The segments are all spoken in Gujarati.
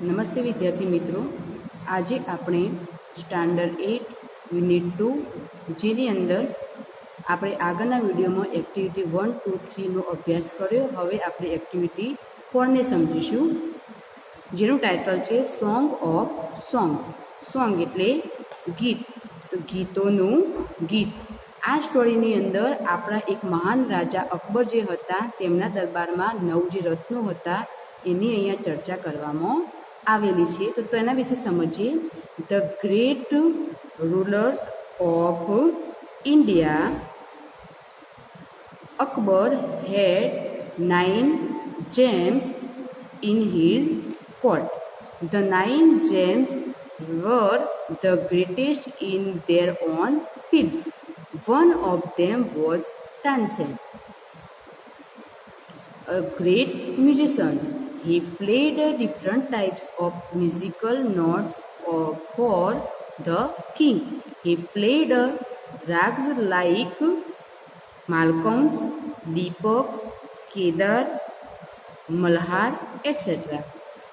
નમસ્તે વિદ્યાર્થી મિત્રો, આજે આપણે સ્ટાન્ડર્ડ 8 યુનિટ 2 જેની અંદર આપણે આગળના વિડીયોમાં એક્ટિવિટી 1, 2, 3નો અભ્યાસ કર્યો. હવે આપણે એક્ટિવિટી 4ને સમજીશું, જેનું ટાઇટલ છે સોંગ ઓફ સોંગ્સ. સોંગ એટલે ગીત, તો ગીતોનું ગીત. આ સ્ટોરીની અંદર આપણા એક મહાન રાજા અકબર જે હતા તેમના દરબારમાં 9 જે રત્નો હતા એની અહીંયા ચર્ચા કરવામાં આવેલી છે. તો તેના વિશે સમજીએ. The great rulers of India Akbar had 9 gems in his court. The 9 gems were the greatest in their own fields. One of them was Tansen, a great musician. He played different types of musical notes for the king. He played rags like Malkauns, Deepak, Kedar, Malhar, etc.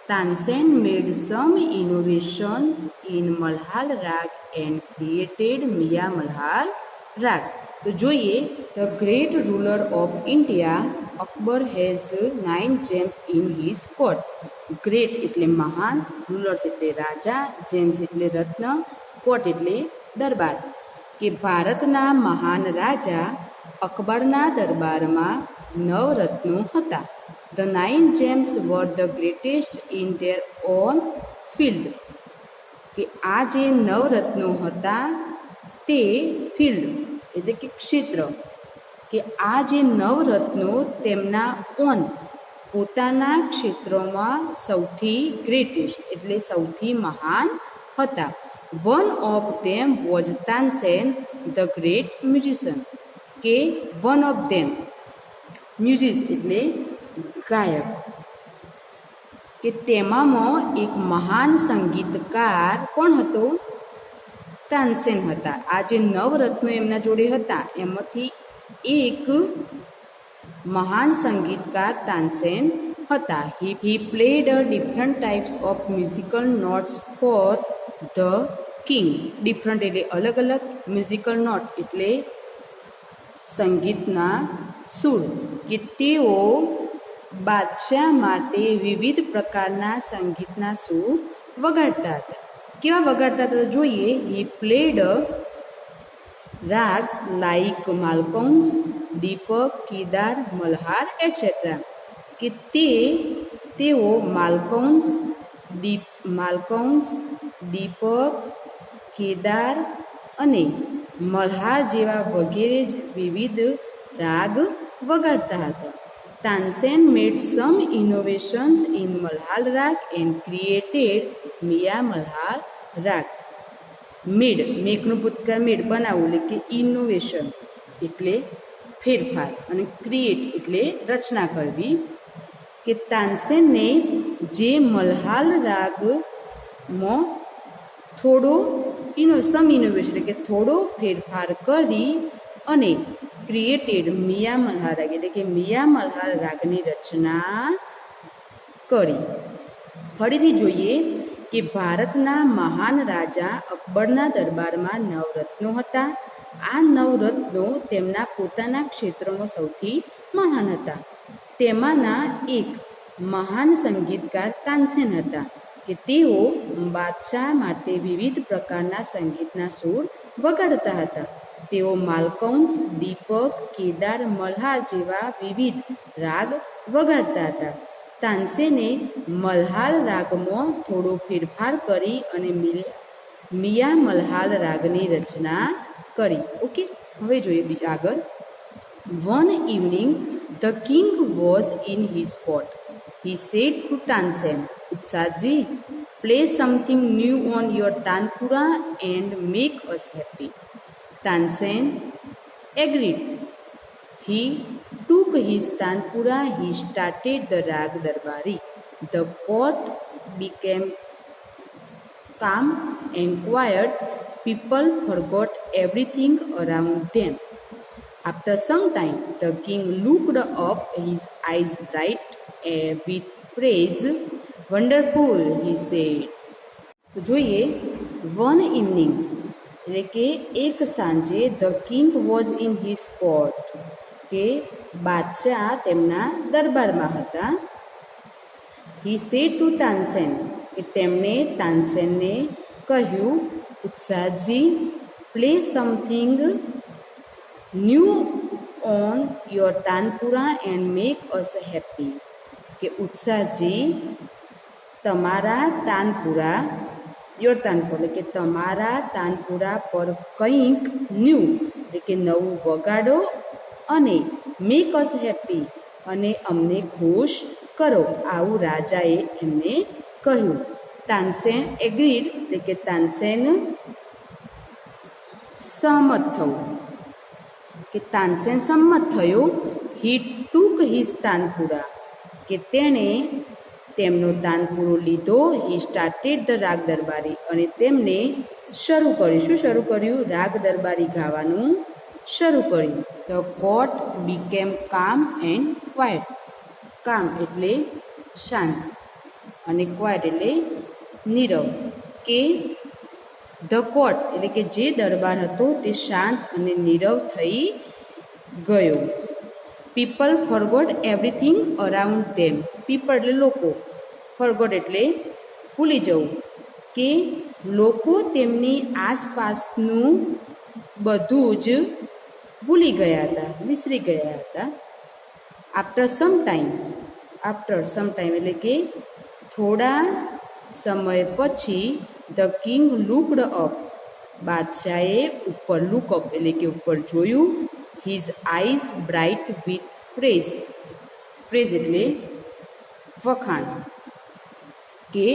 Tansen made some innovations in Malhar rag and created Miya Malhar rag. તો જોઈએ, the great ruler of India Akbar has 9 gems in his court. Great એટલે મહાન, રૂલર્સ એટલે રાજા, જેમ્સ એટલે રત્ન, કોર્ટ એટલે દરબાર. કે ભારતના મહાન રાજા અકબરના દરબારમાં 9 રત્નો હતા. The 9 gems were the greatest in their on field. કે આ જે 9 રત્નો હતા તે ફિલ્ડ એટલે કે ક્ષેત્ર, કે આ જે 9 રત્નો તેમના પોતાના ક્ષેત્રોમાં સૌથી ગ્રેટેસ્ટ એટલે સૌથી મહાન હતા. One of them was Tansen the great musician. કે વન ઓફ ધેમ, મ્યુઝિક એટલે ગાયક, કે તેમાંમાં એક મહાન સંગીતકાર કોણ હતો? તાનસેન હતા. આ જે 9 રત્નો એમના જોડે હતા એમાંથી એક મહાન સંગીતકાર તાનસેન હતા. He played different types of musical notes for the king. Different એટલે અલગ અલગ, મ્યુઝિકલ નોટ એટલે સંગીતના સૂર, કે તેઓ બાદશાહ માટે વિવિધ પ્રકારના સંગીતના સૂર વગાડતા હતા. કેવા વગાડતા હતા જોઈએ. He played ragas like Malkauns, Deepak, Kedar, Malhar etcetera. કે તેઓ માલકૌન્સ, દીપક, કેદાર અને મલ્હાર જેવા વગેરે વિવિધ રાગ વગાડતા હતા. તાનસેન મેડ સમ ઇનોવેશન્સ ઇન મલ્હાર રાગ એન્ડ ક્રિએટેડ મિયા મલ્હાર રાગ. મેડ, મેકનું ભૂતકાળ મેડ, બનાવવું એટલે કે ઇનોવેશન એટલે ફેરફાર, અને ક્રિએટ એટલે રચના કરવી. કે તાનસેનને જે મલ્હાર રાગમાં સમ ઇનોવેશન એટલે કે થોડો ફેરફાર કરી અને ક્રિએટેડ મિયા મલ્હાર રાગ એટલે કે મિયા મલ્હાર રાગની રચના કરી. ફરીથી જોઈએ કે ભારતના મહાન રાજા અકબરના દરબારમાં 9 રત્નો હતા. આ 9 રત્નો તેમના પોતાના ક્ષેત્રમાં સૌથી મહાન હતા. તેમાંના એક મહાન સંગીતકાર તાનસેન હતા, કે તેઓ બાદશાહ માટે વિવિધ પ્રકારના સંગીતના સૂર વગાડતા હતા. તેઓ માલકૌન્સ, દીપક, કેદાર, મલ્હાર જેવા વિવિધ રાગ વગાડતા હતા. તાનસેને મલ્હાર રાગમાં થોડો ફેરફાર કરી અને મિયા મલ્હાર રાગની રચના કરી. ઓકે, હવે જોઈએ આગળ. One evening the king was in his court. He said to Tansen, Utsahji, play something new on your tanpura and make us happy. Tansen agreed. He took his tanpura. He started the rag darbari. The court became calm and quiet. People forgot everything around them. After some time, the king looked up, his eyes bright with praise. Wonderful, he said. તો જોઈએ વન ઇવનિંગ એટલે કે એક સાંજે the king was in his court કે બાદશાહ તેમના દરબારમાં હતા. હી સેડ ટુ તાનસેન કે તેમણે તાનસેનને કહ્યું, Utsahji, play something new on your tanpura and make us happy. કે ઉત્સાહજી, તમારા તાનપુરા, યોર તાનપુરા એટલે કે તમારા તાનપુરા પર કંઈક ન્યૂ એટલે કે નવું વગાડો અને મેક અસ હેપી અને અમને ખુશ કરો. આવું રાજાએ એમને કહ્યું. તાનસેન એગ્રીડ એટલે કે તાનસેન સહમત થયું કે તાનસેન સંમત થયો. હી ટૂક હિઝ તાનપુરા કે તેણે તેમનો તાનપુરો લીધો. હી સ્ટાર્ટેડ ધ રાગ દરબારી અને તેમને શરૂ કર્યું. શું શરૂ કર્યું? રાગ દરબારી ગાવાનું શરૂ કર્યું. ધ કોર્ટ બીકેમ કામ એન્ડ ક્વાઇટ. કામ એટલે શાંત અને ક્વાઇટ એટલે નીરવ. કે ધ કોર્ટ એટલે કે જે દરબાર હતો તે શાંત અને નીરવ થઈ ગયો. પીપલ ફોરગોટ એવરીથિંગ અરાઉન્ડ ધેમ. પીપલ એટલે લોકો, ફોરગોટ એટલે ભૂલી જવું. કે લોકો તેમની આસપાસનું બધું જ ભૂલી ગયા હતા, વિસરી ગયા હતા. આફ્ટર સમ ટાઈમ એટલે કે થોડા સમય પછી ધ કિંગ લુકડ અપ. બાદશાહે ઉપર લુકઅપ એટલે કે ઉપર જોયું. His eyes bright with praise. Praise એટલે વખાણ. કે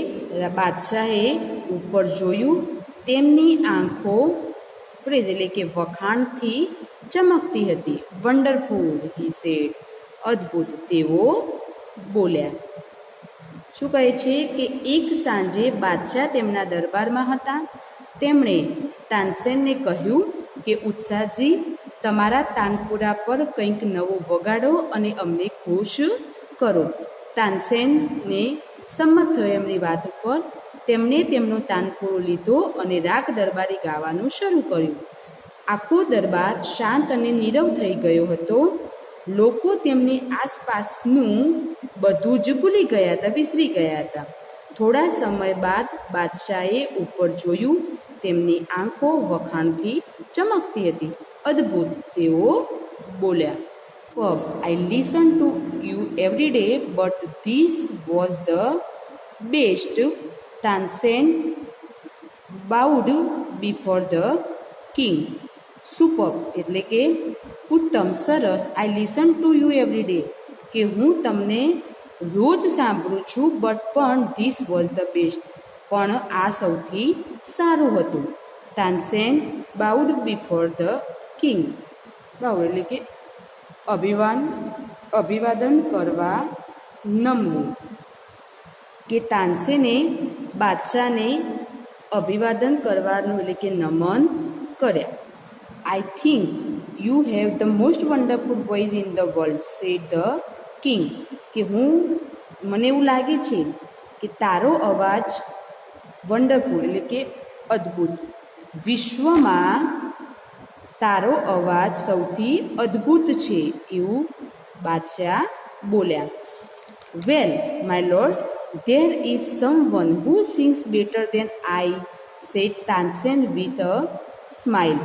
બાદશાહે ઉપર જોયું, તેમની આંખો પ્રેઝ એટલે કે વખાણથી ચમકતી હતી. Wonderful, he said. અદ્ભુત, તેઓ બોલ્યા. શું કહે છે કે એક સાંજે બાદશાહ તેમના દરબારમાં હતા. તેમણે તાનસેનને કહ્યું કે ઉત્સાહજી, તમારા તાનપુરા પર કંઈક નવું વગાડો અને અમને ખુશ કરો. તાનસેનને સંમત થયો એમની વાત ઉપર. તેમણે તેમનો તાનપુરો લીધો અને રાગ દરબારી ગાવાનું શરૂ કર્યું. આખો દરબાર શાંત અને નીરવ થઈ ગયો હતો. લોકો તેમની આસપાસનું બધું જ ભૂલી ગયા હતા, વિસરી ગયા હતા. થોડા સમય બાદ બાદશાહે ઉપર જોયું. તેમની આંખો વખાણથી ચમકતી હતી. અદ્ભુત, તેઓ બોલ્યા. પબ I listen to you every day but this was the best. Tansen bowed before the king. Super એટલે કે ઉત્તમ, સરસ. I listen to you every day કે હું તમને રોજ સાંભળું છું. બટ પણ ધીસ વોઝ ધ બેસ્ટ, પણ આ સૌથી સારું હતું. Tansen bowed before the king. Baud એટલે કે અભિવાદન કરવા નમવું. કે તાનસેને બાદશાહને અભિવાદન કરવાનું એટલે કે નમન કર્યા. I think you have the most wonderful voice in the world, said the king. કે મને એવું લાગે છે કે તારો અવાજ વન્ડરફુલ એટલે કે અદ્ભુત, વિશ્વમાં તારો અવાજ સૌથી અદ્ભુત છે, એવું બાદશાહ બોલ્યા. Well my lord, there is someone who sings better than I, said Tansen with a smile.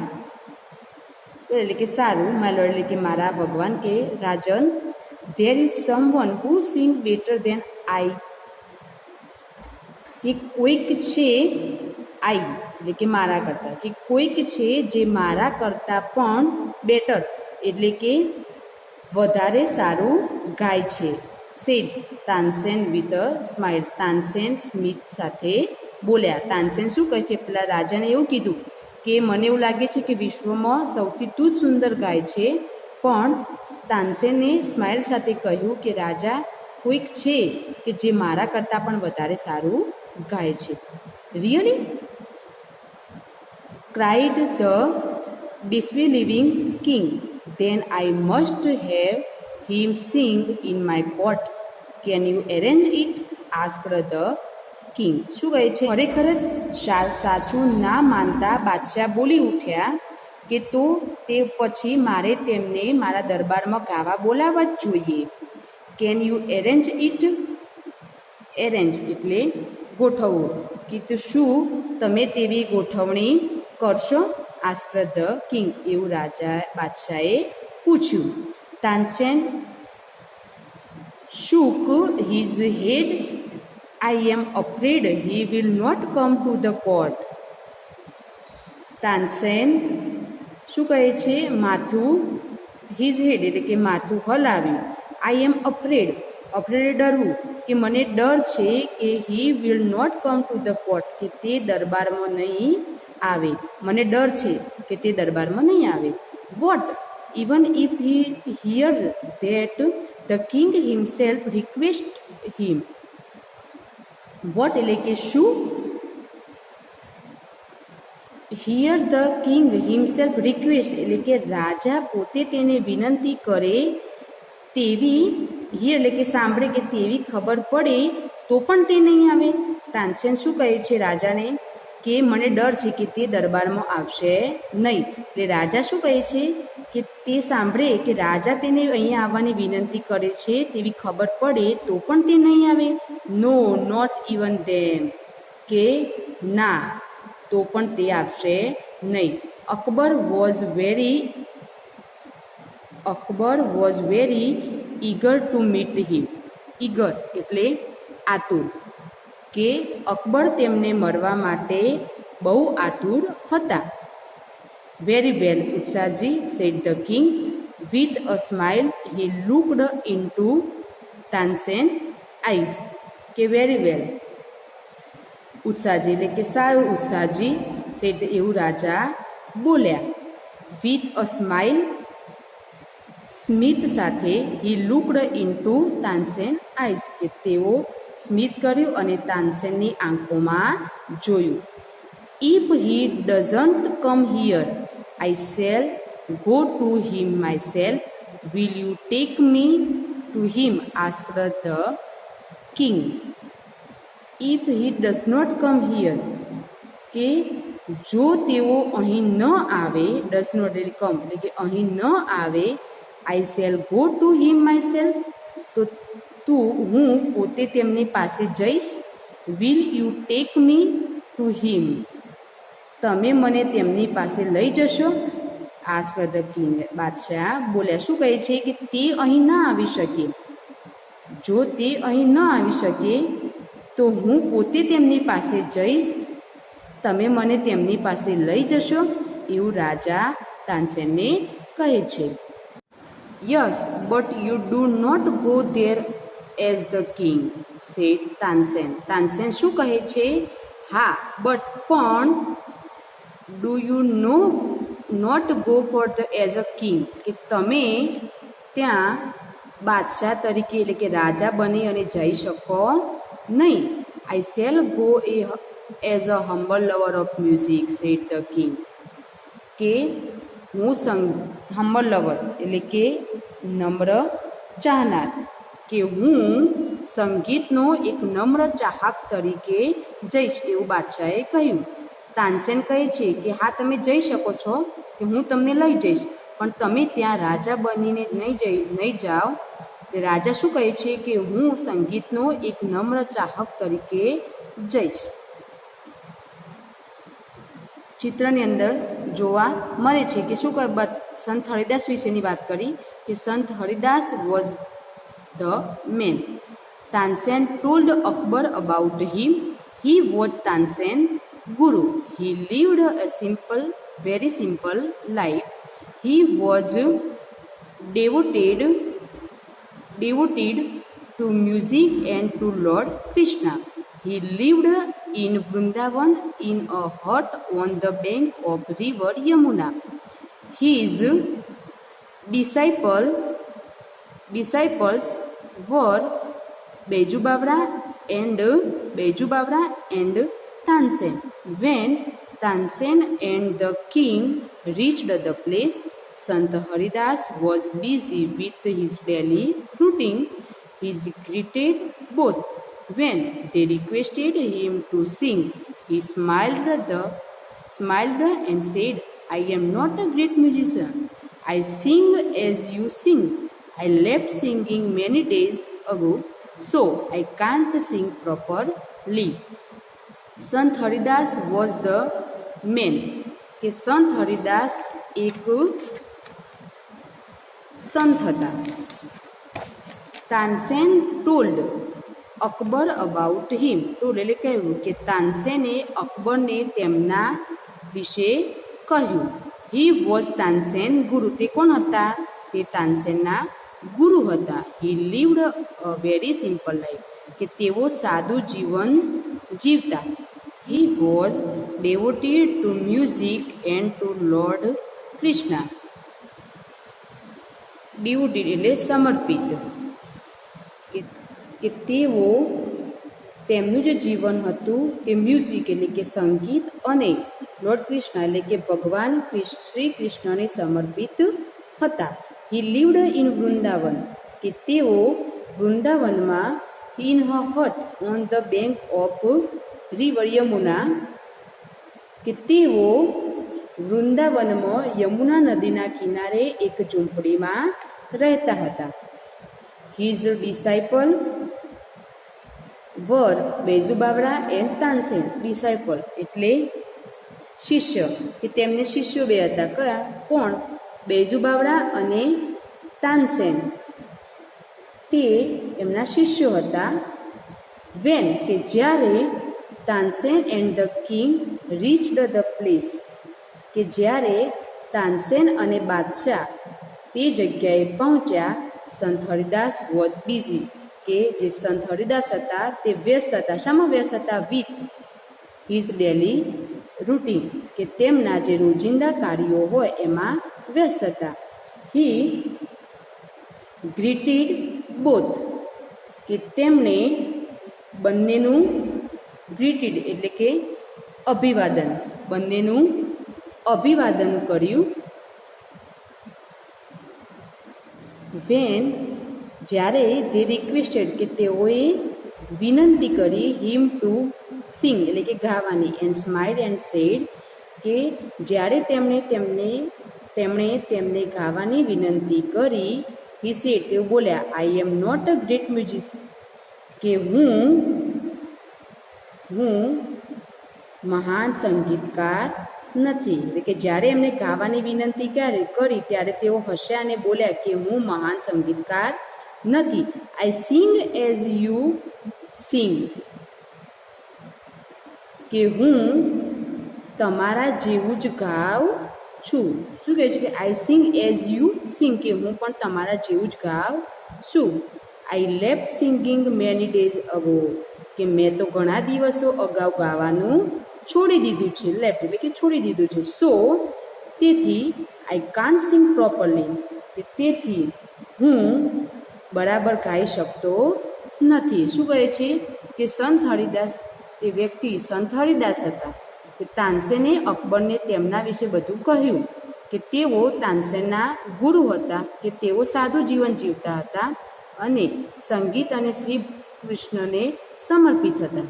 એટલે કે સારું, માય લોર્ડ એટલે કે મારા ભગવાન, કે રાજન, there is someone who sings better than I. કે કોઈક છે, આઈ એટલે કે મારા કરતાં, કે કોઈક છે જે મારા કરતાં પણ બેટર એટલે કે વધારે સારું ગાય છે. Said Tansen with a smile. Tansen સ્મિત સાથે બોલ્યા. તાનસેન શું કહે છે? પેલા રાજાને એવું કીધું કે મને એવું લાગે છે કે વિશ્વમાં સૌથી તું જ સુંદર ગાય છે. પણ તાનસેને સ્માઇલ સાથે કહ્યું કે રાજા, કોઈક છે કે જે મારા કરતાં પણ વધારે સારું ગાય છે. Really? cried the disbelieving king. Then I must have him sing in my court. Can you arrange it? asked the king. શું કહે છે? ખરેખર સાચું ના માનતા બાદશાહ બોલી ઉઠ્યા કે તો તે પછી મારે તેમને મારા દરબારમાં ગાવા બોલાવવા જ જોઈએ. Can you arrange it? Arrange એટલે ગોઠવવું. કે તો શું તમે તેવી ગોઠવણી કરશો? Asked the king. એવું બાદશાહે પૂછ્યું. Tansen shook his head. I am afraid he will not come to the court. Tansen શું કહે છે? માથું હિઝ હેડ એટલે કે માથું હલાવ્યું. આઈ એમ અફ્રેડ, અફ્રેડ ડરવું, કે મને ડર છે કે he will not come to the court, કે તે દરબારમાં નહીં આવે. મને ડર છે કે તે દરબારમાં નહીં આવે. What? Even if he hear that the king himself request him. What એટલે કે શું? Hear the king himself request એટલે કે રાજા પોતે તેને વિનંતી કરે તેવી, હિયર એટલે કે સાંભળે કે તેવી ખબર પડે તો પણ તે નહીં આવે. તાનસેન શું કહે છે રાજાને? કે મને ડર છે કે તે દરબારમાં આવશે નહીં. એટલે રાજા શું કહે છે કે તે સાંભળે કે રાજા તેને અહીંયા આવવાની વિનંતી કરે છે તેવી ખબર પડે તો પણ તે નહીં આવે. નો, નોટ ઇવન ધેન, કે ના, તો પણ તે આવશે નહીં. Akbar was very eager to meet him. Eager એટલે આતુર, કે અકબર તેમને મળવા માટે બહુ આતુર હતા. Very well Utsahji, said the king. With a smile he looked into Tansen eyes. કે વેરી વેલ ઉત્સાહજી એટલે કે સારું ઉત્સાહજી, સેડ એવું રાજા બોલ્યા. વિથ અ સ્માઇલ સ્મિત સાથે, he looked into Tansen eyes કે તેઓ સ્મિત કર્યું અને તાનસેનની આંખોમાં જોયું. If he doesn't come here I shall go to him myself. Will you take me to him? Asked the king. If he does not come here, કે જો તેઓ અહીં ન આવે, ડઝ નોટ એટલે કમ એટલે કે અહીં ન આવે, આઈ shall go to him my self, તો હું પોતે તેમની પાસે જઈશ. Will you take me to હિમ? તમે મને તેમની પાસે લઈ જશો? Asked the king. બાદશાહ બોલ્યા. શું કહે છે કે તે અહીં ન આવી શકે. જો તે અહીં ન આવી શકે તો હું પોતે તેમની પાસે જઈશ. તમે મને તેમની પાસે લઈ જશો? એવું રાજા તાનસેનને કહે છે. Yes, but you do not go there as the king, said Tansen. Tansen શું કહે છે? હા, બટ પણ do you know not go for the as a king, કે તમે ત્યાં બાદશાહ તરીકે એટલે કે રાજા બની અને જઈ શકો નહીં. I shall go as a humble lover of music, said the king. કે હું હમ્બલ લવર એટલે કે નમ્ર ચાહનાર, કે હું સંગીતનો એક નમ્ર ચાહક તરીકે જઈશ, એવું બાદશાહે કહ્યું. તાનસેન કહે છે કે હા, તમે જઈ શકો છો, કે હું તમને લઈ જઈશ, પણ તમે ત્યાં રાજા બનીને નહીં જાઓ. રાજા શું કહે છે કે હું સંગીતનો એક નમ્ર ચાહક તરીકે જઈશ. ચિત્રની અંદર જોવા મળે છે કે શું કહે, સંત હરિદાસ વિશેની વાત કરી કે સંત Haridas was the man. Tansen told Akbar about him. He was Tansen Guru. He lived a simple, very simple life. He was devoted to music and to Lord Krishna. He lived in Vrindavan in a hut on the bank of river Yamuna. His disciples were Baiju Bavra and Tansen. When Tansen and the king reached the place, Sant Haridas was busy with his daily routine. He greeted both When they requested him to sing, he smiled and said, I am not a great musician. I sing as you sing. I left singing many days ago, so I can't sing properly. સંત હરિદાસ વોઝ ધ મેન, કે સંત હરિદાસ એક સંત હતા. Tansen told Akbar about him. Told એટલે કહ્યું, કે તાનસેને અકબરને તેમના વિશે કહ્યું. હી વોઝ તાનસેન ગુરુ. તે કોણ હતા? તે તાનસેનના ગુરુ હતા. હી લીવડ અ વેરી સિમ્પલ લાઈફ, કે તેઓ સાદું જીવન જીવતા. He was devoted to music and to Lord Krishna. Devoted એટલે સમર્પિત, કે તેઓ તેમનું જે જીવન હતું તે મ્યુઝિક એટલે કે સંગીત અને લોર્ડ કૃષ્ણ એટલે કે ભગવાન શ્રી કૃષ્ણને સમર્પિત હતા. હી લીવડ ઇન વૃંદાવન, કે તેઓ વૃંદાવનમાં in a hut on the bank of river Yamuna, કે તેઓ વૃંદાવનમાં યમુના નદીના કિનારે એક ઝૂંપડીમાં રહેતા હતા. His disciple were Baiju Bawra and Tansen. Disciple એટલે શિષ્ય, કે તેમને શિષ્યો બે હતા. કયા? કોણ? બેજુ બાવરા અને તાનસેન, તે એમના શિષ્યો હતા. વેન, કે જ્યારે Tansen and the king reached the place, કે જ્યારે તાનસેન અને બાદશાહ તે જગ્યાએ પહોંચ્યા. સંત હરિદાસ વોઝ બિઝી, કે જે સંત હરિદાસ હતા તે વ્યસ્ત હતા. શામાં વ્યસ્ત હતા? વિથ હિઝ ડેલી રૂટીન, કે તેમના જે રોજિંદા કાર્યો હોય એમાં વ્યસ્ત હતા. હી ગ્રીટેડ બોથ, કે તેમણે બંનેનું ગ્રીટેડ એટલે કે અભિવાદન, બંનેનું અભિવાદન કર્યું. વેન, જ્યારે ધે રિક્વેસ્ટેડ, કે તેઓએ વિનંતી કરી હિમ ટુ સિંગ એટલે કે ગાવાની. એન્ડ સ્માઇલ એન્ડ સેડ, કે જ્યારે તેમણે તેમને ગાવાની વિનંતી કરી. હી સેડ, તેઓ બોલ્યા, I am not a great musician, કે હું મહાન સંગીતકાર નથી. એટલે કે જ્યારે એમને ગાવાની વિનંતી કરી ત્યારે તેઓ હસ્યા અને બોલ્યા કે હું મહાન સંગીતકાર નથી. આઈ સિંગ એઝ યુ સિંગ, કે હું તમારા જેવું જ ગાઉં છું. શું કહે છે? કે આઈ સિંગ એઝ યુ સિંગ, કે હું પણ તમારા જેવું જ ગાઉં છું. I left singing many days ago, કે મેં તો ઘણા દિવસો અગાઉ ગાવાનું છોડી દીધું છે. લેફ્ટ એટલે કે છોડી દીધું છે. સો, તેથી આઈ કાન્ટ સિંગ પ્રોપરલી, કે તેથી હું બરાબર ગાઈ શકતો નથી. શું કહે છે? કે સંત હરિદાસ, તે વ્યક્તિ સંત હરિદાસ હતા. કે તાનસેને અકબરને તેમના વિશે બધું કહ્યું, કે તેઓ તાનસેનના ગુરુ હતા, કે તેઓ સાદું જીવન જીવતા હતા અને સંગીત અને શ્રી કૃષ્ણને સમર્પિત હતા.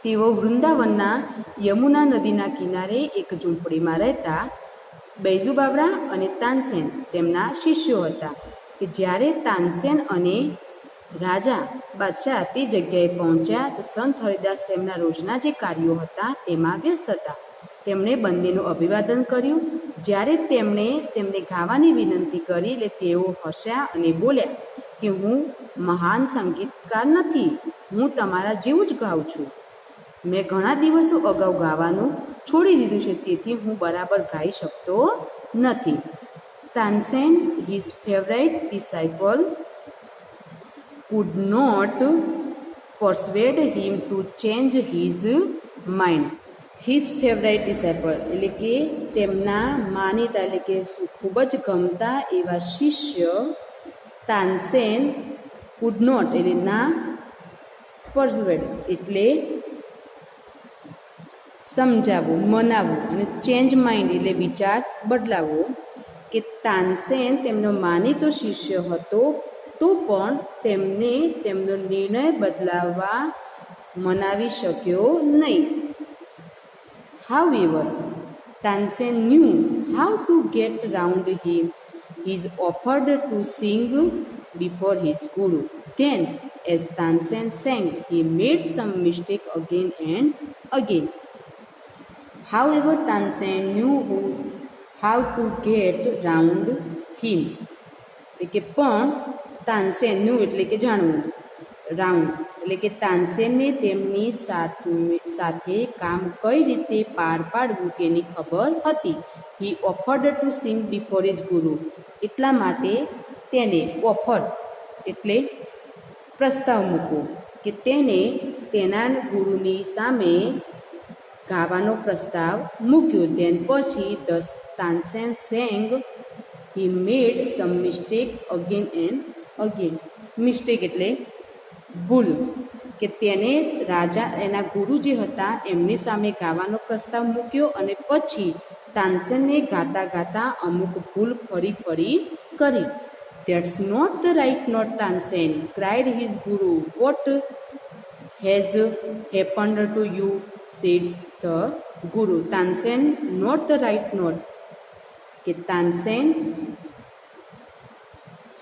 તેઓ વૃંદાવનના યમુના નદીના કિનારે એક ઝૂંપડીમાં રહેતા. બૈજુ બાવરા અને તાનસેન તેમના શિષ્યો હતા. કે જ્યારે તાનસેન અને રાજા બાદશાહ તે જગ્યાએ પહોંચ્યા તો સંત હરિદાસ તેમના રોજના જે કાર્યો હતા તેમાં વ્યસ્ત હતા. તેમણે બંનેનું અભિવાદન કર્યું. જ્યારે તેમણે તેમને ગાવાની વિનંતી કરી એટલે તેઓ હસ્યા અને બોલ્યા કે હું મહાન સંગીતકાર નથી, હું તમારા જેવું જ ગાઉં છું. મેં ઘણા દિવસો અગાઉ ગાવાનું છોડી દીધું છે, તેથી હું બરાબર ગાઈ શકતો નથી. Tansen, his favorite disciple, could not persuade him to change his mind. His favorite disciple એટલે કે તેમના માનીતા એટલે કે ખૂબ જ ગમતા એવા શિષ્ય તાનસેન could not એટલે ના, persuade એટલે સમજાવવું, મનાવવું, અને ચેન્જ માઇન્ડ એટલે વિચાર બદલાવવો. કે તાનસેન તેમનો માનીતો શિષ્ય હતો, તો પણ તેમને તેમનો નિર્ણય બદલાવવા મનાવી શક્યો નહીં. However, Tansen knew how to get round him. He offered to sing before his guru. Then, as Tansen sang, he made some mistake again and again. However, Tansen knew how to get round him. એટલે કે પણ તાનસેન ન્યૂ એટલે કે જાણવું, રાઉન્ડ એટલે કે તાનસેનને તેમની સાથે કામ કઈ રીતે પાર પાડવું તેની ખબર હતી. He offered to sing before his guru, એટલા માટે તેને ઓફર એટલે પ્રસ્તાવ મૂકવો કે તેને તેના ગુરુની સામે ગાવાનો પ્રસ્તાવ મૂક્યો. દેન પછી the Tansen sang he made some mistake again and again. Mistake એટલે ભૂલ, કે તેને રાજા એના ગુરુ જે હતા એમની સામે ગાવાનો પ્રસ્તાવ મૂક્યો અને પછી તાનસેનને ગાતા ગાતા અમુક ભૂલ ફરી ફરી કરી. That's not the right note, Tansen, cried his guru. What has happened to you? Said the guru. Tansen, not the right note. કે તાનસેન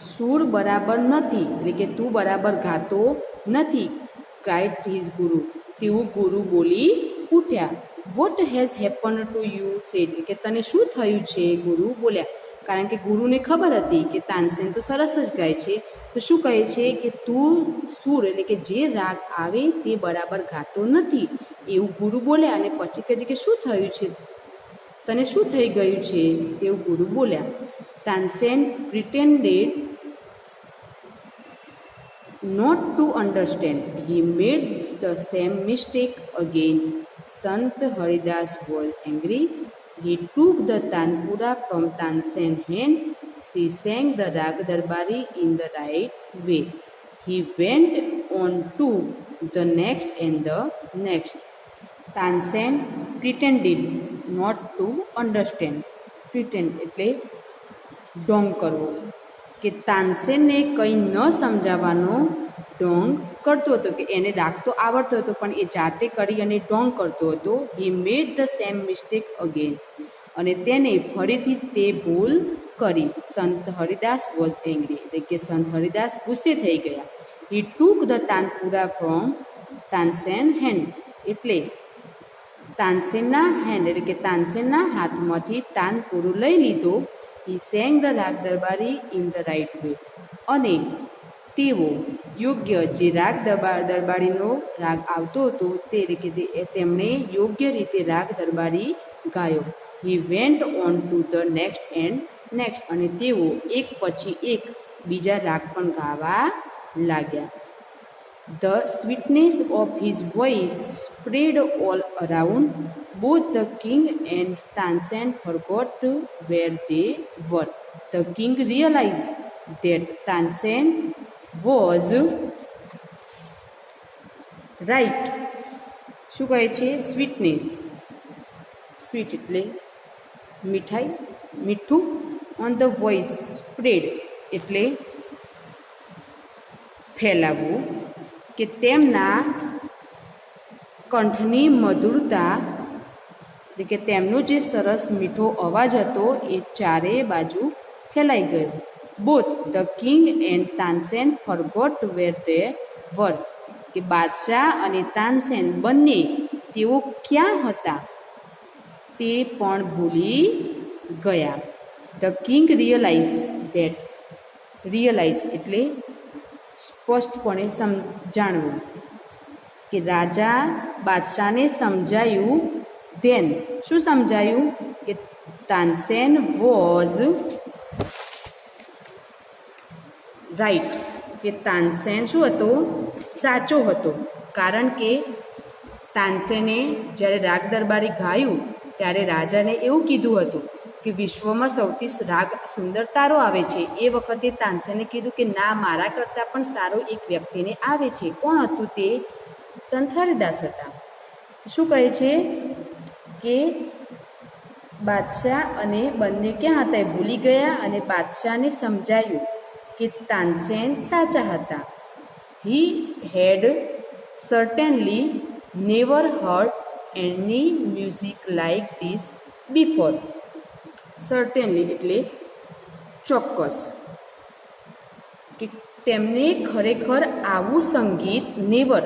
સૂર બરાબર નથી, એટલે કે તું બરાબર ગાતો નથી. ક્રાઇડ હિઝ ગુરુ, તેવું ગુરુ બોલી ઉઠ્યા. What has happen to you sad, કે તને શું થયું છે, ગુરુ બોલ્યા. કારણ કે ગુરુને ખબર હતી કે તાનસેન તો સરસ જ ગાય છે, તો શું કહે છે કે તું સૂર એટલે કે જે રાગ આવે તે બરાબર ગાતો નથી, એવું ગુરુ બોલ્યા. અને પછી કહે કે શું થયું છે, તને શું થઈ ગયું છે, તેવું ગુરુ બોલ્યા. Tansen પ્રિટેન્ડેડ not to understand. He made the same mistake again. Sant Haridas was angry. He took the tanpura from Tansen's hand. She sang the Rag Darbari in the right way. He went on to the next and the next. Tansen pretended not to understand. Pretend એટલે ઢોંગ કરવો, કે તાનસેનને કંઈ ન સમજાવવાનો ઢોંગ કરતો હતો, કે એને રાગ તો આવડતો હતો પણ એ જાતે કરી અને ઢોંગ કરતો હતો. He made the same mistake again, અને તેને ફરીથી જ તે ભૂલ કરી. સંત હરિદાસ વોઝ એંગ્રી, એટલે કે સંત હરિદાસ ગુસ્સે થઈ ગયા. He took the tanpura from Tansen hand, એટલે તાનસેનના હેન્ડ એટલે કે તાનસેનના હાથમાંથી તાનપુરું લઈ લીધો. હી સેંગ ધ રાગ દરબારી ઇન ધ રાઇટ વે, અને તેઓ યોગ્ય જે રાગ દરબારીનો રાગ આવતો હતો તે રીતે તેમણે યોગ્ય રીતે રાગ દરબારી ગાયો. He went on to the next and next, અને તેઓ એક પછી એક બીજા રાગ પણ ગાવા લાગ્યા. The sweetness of his voice spread all around. Both the king and Tansen forgot where they were. The king realized that Tansen was right. શું કહે છે? સ્વીટનેસ, સ્વીટ એટલે મીઠાઈ, મીઠું. ઓન ધ વોઇસ સ્પ્રેડ એટલે ફેલાવવું, કે તેમના કંઠની મધુરતા, એટલે કે તેમનો જે સરસ મીઠો અવાજ હતો એ ચારે બાજુ ફેલાઈ ગયો. Both the king and Tansen forgot where they were, કે બાદશાહ અને તાનસેન બંને તેઓ ક્યાં હતા તે પણ ભૂલી ગયા. ધ કિંગ રિયલાઇઝ એટલે સ્પષ્ટપણે જાણવું, કે રાજા બાદશાહને સમજાયું. ધેન શું સમજાયું? કે તાનસેન વોઝ રાઈટ, કે તાનસેન શું હતો? સાચો હતો. કારણ કે તાનસેને જ્યારે રાગ દરબારી ગાયું ત્યારે રાજાને એવું કીધું હતું કે વિશ્વમાં સૌથી રાગ સુંદર તારો આવે છે. એ વખતે તાનસેને કીધું કે ના, મારા કરતાં પણ સારો એક વ્યક્તિને આવે છે. કોણ હતું તે? સંત હરિદાસ હતા. શું કહે છે કે બાદશાહ અને બંને ક્યાં હતા એ ભૂલી ગયા, અને બાદશાહને સમજાયું કે તાનસેન સાચા હતા. He had certainly never heard any music like this before. Certainly એટલે ચોક્કસ, કે તેમને ખરેખર આવું સંગીત નેવર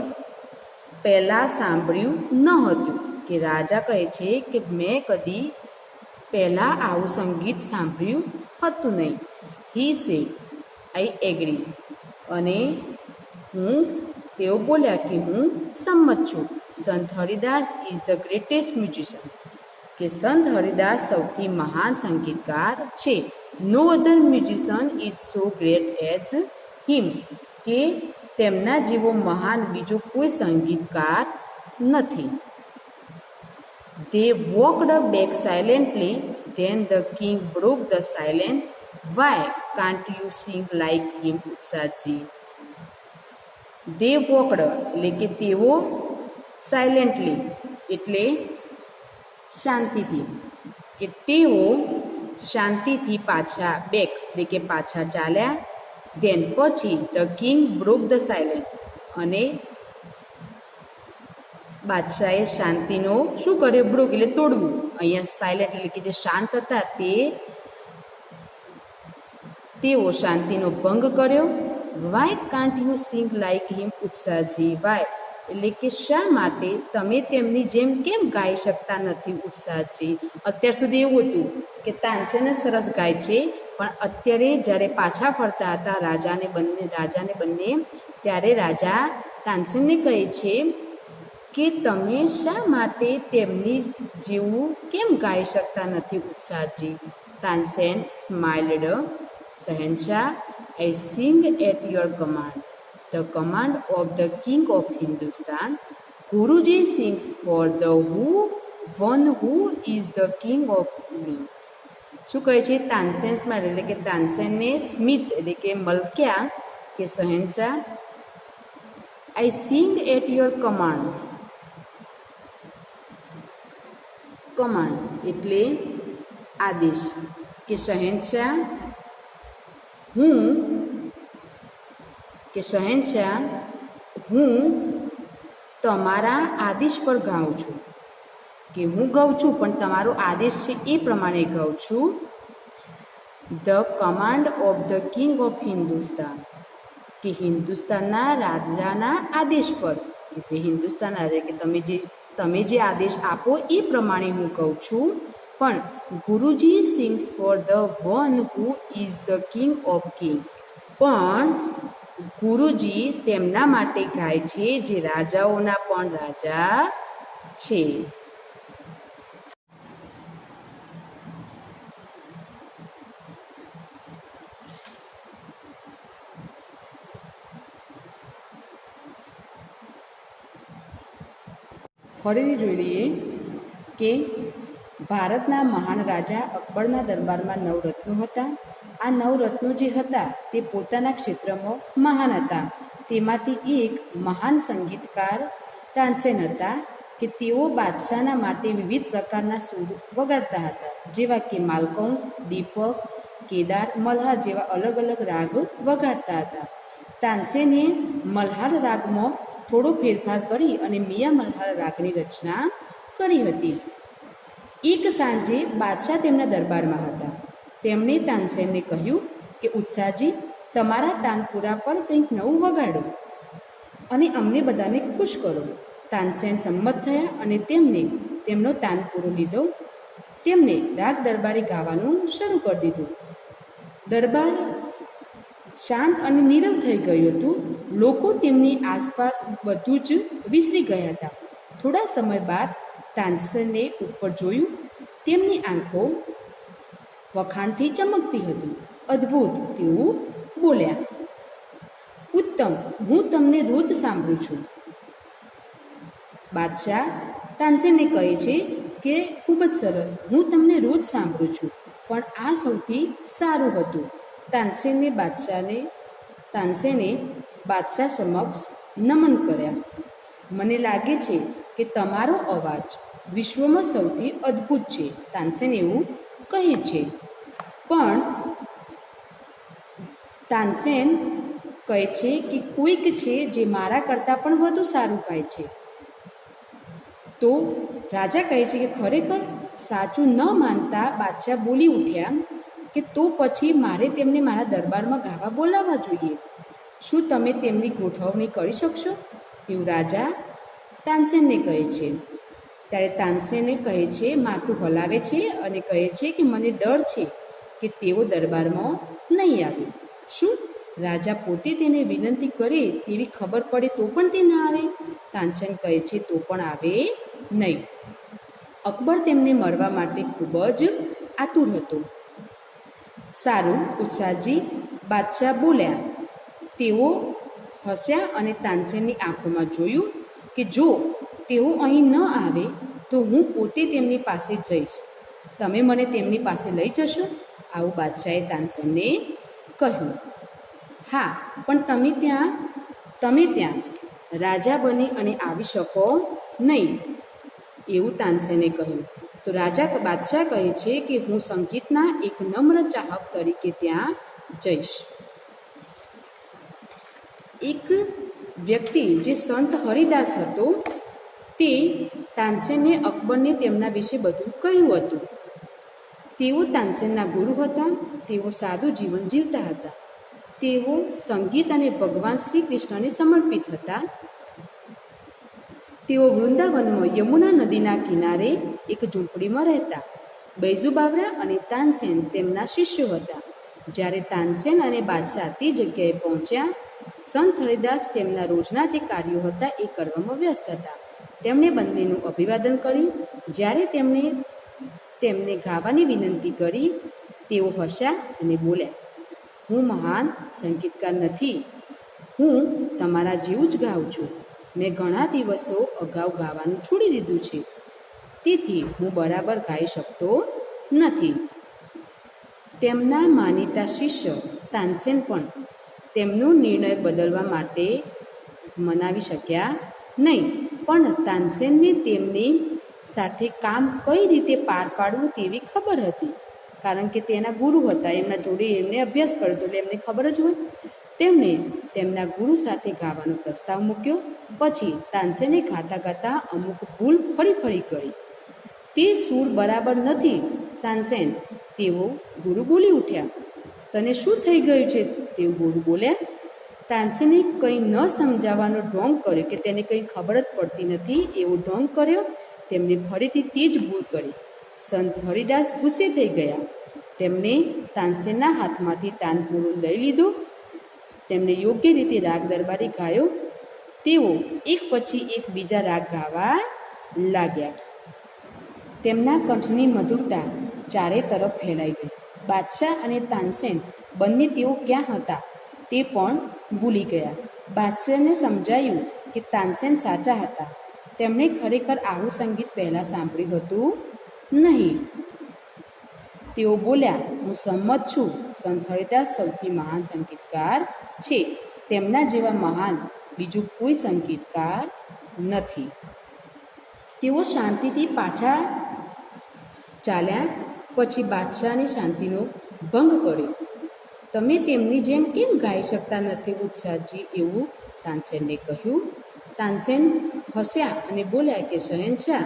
પહેલાં સાંભળ્યું ન હતું. કે રાજા કહે છે કે મેં કદી પહેલાં આવું સંગીત સાંભળ્યું હતું નહીં. He said I agree. અને તેઓ બોલ્યા કે હું સંમત છું. Sant Haridas is the greatest musician. કે સંત હરિદાસ સૌથી મહાન સંગીતકાર છે. No other musician is so great as him. કે તેમના જેવો મહાન બીજો કોઈ સંગીતકાર નથી. They walked back silently. Then the king broke the silence. Why can't you sing like him, ઉત્સાહજી? They walked એટલે કે તેઓ સાયલેન્ટલી એટલે શાંતિથી, કે તેઓ શાંતિથી પાછા બેક એટલે કે પાછા ચાલ્યા. ધેન પછી the king broke the silent, અને બાદશાહે શાંતિનો શું કર્યો? બ્રોક એટલે તોડવું. અહીંયા સાયલેન્ટ એટલે કે જે શાંત હતા તેઓ શાંતિનો ભંગ કર્યો. Why can't you sing like him, Utsahji? Why એટલે કે શા માટે તમે તેમની જેમ કેમ ગાઈ શકતા નથી, ઉત્સાહજી? અત્યાર સુધી એવું હતું કે તાનસેન સરસ ગાય છે, પણ અત્યારે જ્યારે પાછા ફરતા હતા રાજાને બંને ત્યારે રાજા તાનસેનને કહે છે કે તમે શા માટે તેમની જેવું કેમ ગાઈ શકતા નથી, ઉત્સાહજી? તાનસેન સ્માઇલ્ડ. શહેનશાહ, I sing at your command, the command of the king of Hindustan. Guruji sings for the one who is the king of me. શું કહે છે? તાનસેન સ્માઇલ એટલે કે તાનસેનને સ્મિત એટલે કે મલક્યા કે શહેનશાહ, I sing at your command. Command એટલે આદેશ, કે શહેનશાહ હું તમારા આદેશ પર ગાઉં છું. કે હું ગાઉં છું પણ તમારો આદેશ છે એ પ્રમાણે ગાઉં છું. The command of the king of Hindustan, કે હિન્દુસ્તાનના રાજાના આદેશ પર, એટલે હિન્દુસ્તાન રાજા કે તમે જે આદેશ આપો એ પ્રમાણે હું કહું છું. પણ Guruji sings for the one who is the king of kings. પણ ગુરુજી તેમના માટે ગાય છે જે રાજાઓના પણ રાજા છે. ફરીથી જોઈ લઈએ કે ભારતના મહાન રાજા અકબરના દરબારમાં 9 રત્નો હતા. આ 9 રત્નો જે હતા તે પોતાના ક્ષેત્રમાં મહાન હતા. તેમાંથી એક મહાન સંગીતકાર તાનસેન હતા, કે તેઓ બાદશાહના માટે વિવિધ પ્રકારના સૂર વગાડતા હતા, જેવા કે માલકૌંસ, દીપક, કેદાર, મલ્હાર જેવા અલગ અલગ રાગ વગાડતા હતા. તાનસેને મલ્હાર રાગમાં થોડો ફેરફાર કરી અને મિયા મલ્હાર રાગની રચના કરી હતી. એક સાંજે બાદશાહ તેમના દરબારમાં હતા. તેમણે તાનસેનને કહ્યું કે ઉત્સાહજી, તમારા તાનપુરા પર કંઈક નવું વગાડો અને અમને બધાને ખુશ કરો. તાનસેન સંમત થયા અને તેમનો તાનપુરો લીધો. તેમણે રાગ દરબારી ગાવાનું શરૂ કરી દીધું. દરબાર શાંત અને નીરવ થઈ ગયું હતું. લોકો તેમની આસપાસ બધું જ વિસરી ગયા હતા. થોડા સમય બાદ તાનસેને ઉપર જોયું. તેમની આંખો વખાણથી ચમકતી હતી. અદ્ભુત, તેઓ બોલ્યા. ઉત્તમ, હું તમને રોજ સાંભળું છું. બાદશાહ તાનસેનને કહે છે કે ખૂબ જ સરસ, હું તમને રોજ સાંભળું છું, પણ આ સૌથી સારું હતું. તાનસેને બાદશાહ સમક્ષ નમન કર્યા. મને લાગે છે કે તમારો અવાજ વિશ્વમાં સૌથી અદ્ભુત છે, તાનસેન એવું કહે છે. પણ તાનસેન કહે છે કે કોઈક છે જે મારા કરતાં પણ વધુ સારું ગાય છે. તો રાજા કહે છે કે ખરેખર? સાચું ન માનતા બાદશાહ બોલી ઉઠ્યા કે તો પછી મારે તેમને મારા દરબારમાં ગાવા બોલાવવા જોઈએ. શું તમે તેમની ગોઠવણી કરી શકશો? તેવું રાજા તાનસેનને કહે છે. ત્યારે તાનસેને કહે છે, માથું હલાવે છે અને કહે છે કે મને ડર છે કે તેઓ દરબારમાં નહીં આવે. શું રાજા પોતે તેને વિનંતી કરે તેવી ખબર પડે તો પણ તે ના આવે? તાનસેન કહે છે તો પણ આવે નહીં. અકબર તેમને મળવા માટે ખૂબ જ આતુર હતો. સારું ઉત્સાહજી, બાદશાહ બોલ્યા. તેઓ હસ્યા અને તાનસેનની આંખોમાં જોયું કે જો તેઓ અહીં ન આવે તો હું પોતે તેમની પાસે જઈશ. તમે મને તેમની પાસે લઈ જશો? આવું બાદશાહે તાનસેનને કહ્યું. હા, પણ તમે ત્યાં રાજા બની અને આવી શકો નહીં, એવું તાનસેને કહ્યું. તો બાદશાહ કહે છે કે હું સંગીતના એક નમ્ર ચાહક તરીકે ત્યાં જઈશ. એક વ્યક્તિ જે સંત હરિદાસ હતો તે તાનસેને અકબરને તેમના વિશે બધું કહ્યું હતું. તેઓ તાનસેનના ગુરુ હતા. તેઓ સાદું જીવન જીવતા હતા. તેઓ સંગીત અને ભગવાન શ્રી કૃષ્ણને સમર્પિત હતા. તેઓ વૃંદાવનમાં યમુના નદીના કિનારે એક ઝૂંપડીમાં રહેતા. બૈજુ બાવરા અને તાનસેન તેમના શિષ્યો હતા. જ્યારે તાનસેન અને બાદશાહ તે જગ્યાએ પહોંચ્યા, સંત હરિદાસ તેમના રોજના જે કાર્યો હતા એ કરવામાં વ્યસ્ત હતા. તેમણે બંનેનું અભિવાદન કર્યું. જ્યારે તેમને ગાવાની વિનંતી કરી, તેઓ હસ્યા અને બોલ્યા, હું મહાન સંગીતકાર નથી. હું તમારા જેવું જ ગાઉં છું. મેં ઘણા દિવસો અગાઉ ગાવાનું છોડી દીધું છે, તેથી હું બરાબર ગાઈ શકતો નથી. તેમના માનીતા શિષ્ય તાનસેન પણ તેમનો નિર્ણય બદલવા માટે મનાવી શક્યા નહીં. પણ તાનસેનને તેમની સાથે કામ કઈ રીતે પાર પાડવું તેવી ખબર હતી, કારણ કે તેના ગુરુ હતા. એમના જોડે એમને અભ્યાસ કર્યો એટલે એમને ખબર જ હોય. તેમણે તેમના ગુરુ સાથે ગાવાનો પ્રસ્તાવ મૂક્યો. પછી તાનસેને ગાતા ગાતા અમુક ભૂલ ફરી કરી. તે સૂર બરાબર નથી તાનસેન, તેઓ ગુરુ બોલી ઉઠ્યા. તને શું થઈ ગયું છે? તેવું ગુરુ બોલ્યા. તાનસેને કંઈ ન સમજાવવાનો ઢોંગ કર્યો કે તેને કંઈ ખબર જ પડતી નથી એવો ઢોંગ કર્યો. તેમને ફરીથી તે જ ભૂલ કરી. સંત હરિદાસ ગુસ્સે થઈ ગયા. તેમણે તાનસેનના હાથમાંથી તાનપુરો લઈ લીધો. તેમણે યોગ્ય રીતે રાગ દરબારી ગાયો. તેઓ એક પછી એક બીજા રાગ ગાવા લાગ્યા. તેમના કંઠની મધુરતા ચારે તરફ ફેલાઈ ગઈ. બાદશાહ અને તાનસેન બંને તેઓ ક્યાં હતા તે પણ ભૂલી ગયા. બાદશાહને સમજાયું કે તાનસેન સાચા હતા. તેમણે ખરેખર આવું સંગીત પહેલાં સાંભળ્યું હતું નહીં. તેઓ બોલ્યા, હું સંમત છું. સંત હરિદાસ સૌથી મહાન સંગીતકાર છે. તેમના જેવા મહાન બીજું કોઈ સંગીતકાર નથી. તેઓ શાંતિથી પાછા ચાલ્યા. પછી બાદશાહને શાંતિનો ભંગ કર્યો. તમે તેમની જેમ કેમ ગાઈ શકતા નથી ઉત્સાહજી? એવું તાનસેનને કહ્યું. તાનસેન હસ્યા અને બોલ્યા કે શહેનશાહ,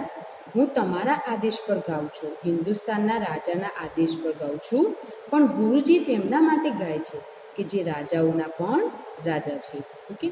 હું તમારા આદેશ પર ગાઉં છું, હિન્દુસ્તાનના રાજાના આદેશ પર ગાઉં છું. પણ ગુરુજી તેમના માટે ગાય છે કે જે રાજાઓના પણ રાજા છે. ઓકે.